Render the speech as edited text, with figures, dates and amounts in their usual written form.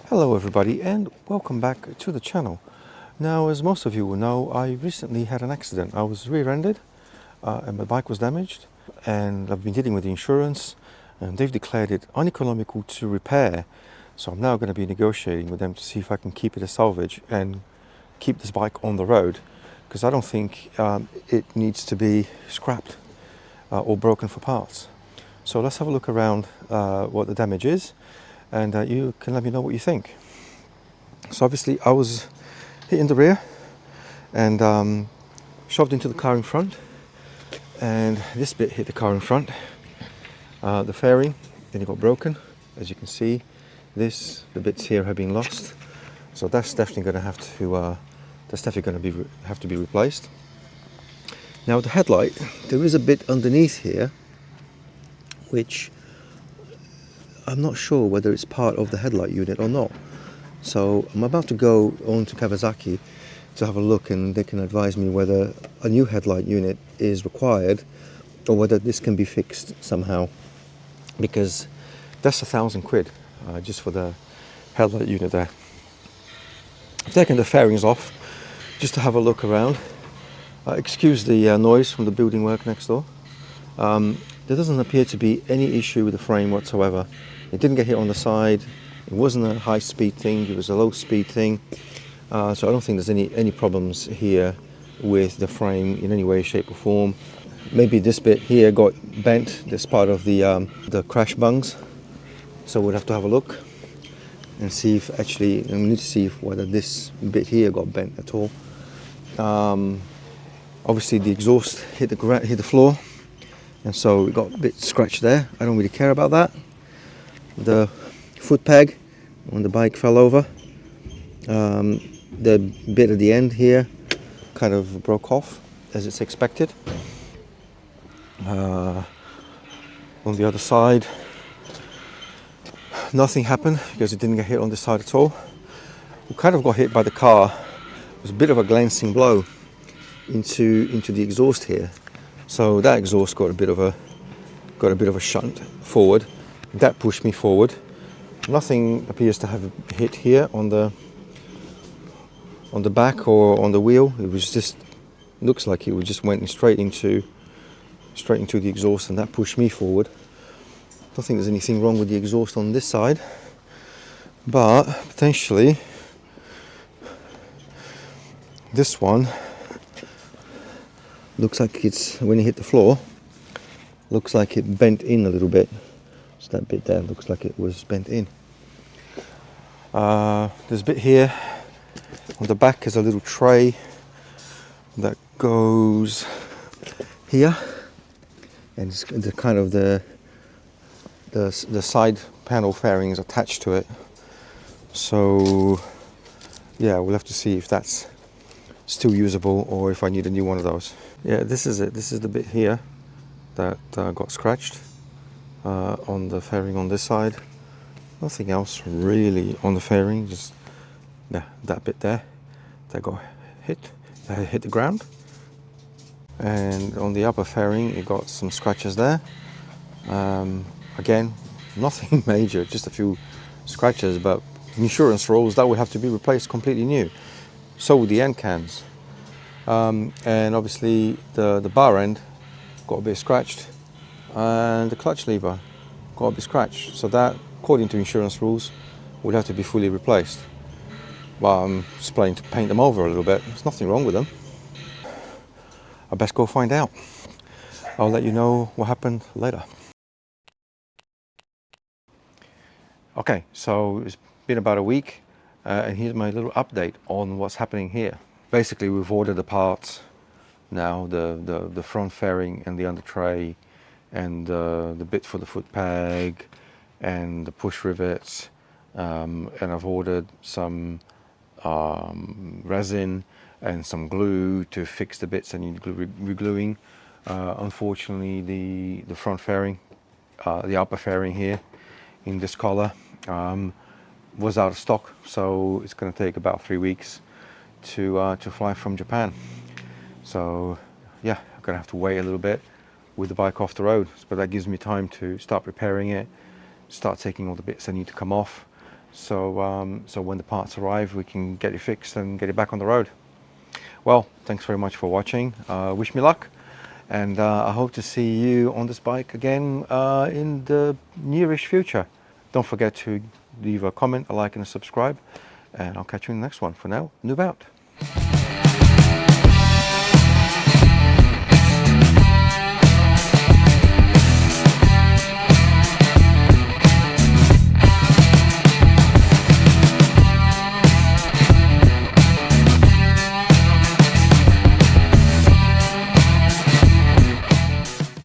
Hello everybody and welcome back to the channel. Now, as most of you will know, I recently had an accident. I was rear-ended and my bike was damaged, and I've been dealing with the insurance and they've declared it uneconomical to repair. So I'm now going to be negotiating with them to see if I can keep it as salvage and keep this bike on the road, because I don't think it needs to be scrapped or broken for parts. So let's have a look around what the damage is, and you can let me know what you think. So obviously I was hit in the rear and shoved into the car in front, and this bit hit the car in front, the fairing, then it got broken. As you can see, the bits here have been lost, so that's definitely going to have to be replaced. Now the headlight, there is a bit underneath here which I'm not sure whether it's part of the headlight unit or not. So I'm about to go on to Kawasaki to have a look, and they can advise me whether a new headlight unit is required or whether this can be fixed somehow, because that's £1,000 just for the headlight unit there. I've taken the fairings off just to have a look around. Excuse the noise from the building work next door. There doesn't appear to be any issue with the frame whatsoever. It didn't get hit on the side. It wasn't a high speed thing, it was a low speed thing. So I don't think there's any problems here with the frame in any way, shape or form. Maybe this bit here got bent. That's part of the crash bungs. So we'll have to have a look and see if actually, and we need to see whether this bit here got bent at all. Obviously the exhaust hit the floor, and so it got a bit scratched there. I don't really care about that. The foot peg on the bike fell over. The bit at the end here kind of broke off, as it's expected. On the other side, nothing happened because it didn't get hit on this side at all. We kind of got hit by the car. It was a bit of a glancing blow into the exhaust here. So that exhaust got a bit of a shunt forward. That pushed me forward. Nothing appears to have hit here on the back or on the wheel. It was just, looks like it just went straight into the exhaust, and that pushed me forward. I don't think there's anything wrong with the exhaust on this side, but potentially this one looks like it's, when it hit the floor, looks like it bent in a little bit. So that bit there looks like it was bent in. There's a bit here on the back is a little tray that goes here, and it's the kind of the side panel fairings attached to it. So yeah, we'll have to see if that's still usable or if I need a new one of those. Yeah, this is it. This is the bit here that got scratched on the fairing on this side. Nothing else really on the fairing, just that bit there that got hit the ground. And on the upper fairing it got some scratches there. Again, nothing major, just a few scratches, but insurance rules that would have to be replaced completely new. So would the end cans. And obviously the bar end got a bit scratched, and the clutch lever got a bit scratched. So that, according to insurance rules, would have to be fully replaced. But I'm just planning to paint them over a little bit. There's nothing wrong with them. I best go find out. I'll let you know what happened later. Okay, so it's been about a week, and here's my little update on what's happening here. Basically, we've ordered the parts now, the front fairing and the under tray, and the bit for the foot peg and the push rivets, and I've ordered some resin and some glue to fix the bits that need re-gluing. Unfortunately, the front fairing, the upper fairing here in this color, was out of stock, so it's going to take about 3 weeks to fly from Japan. So yeah, I'm gonna have to wait a little bit with the bike off the road, but that gives me time to start preparing it, start taking all the bits that need to come off, so when the parts arrive, we can get it fixed and get it back on the road. Well, thanks very much for watching. Wish me luck, and I hope to see you on this bike again in the nearish future. Don't forget to leave a comment, a like, and a subscribe, and I'll catch you in the next one. For now, noob out.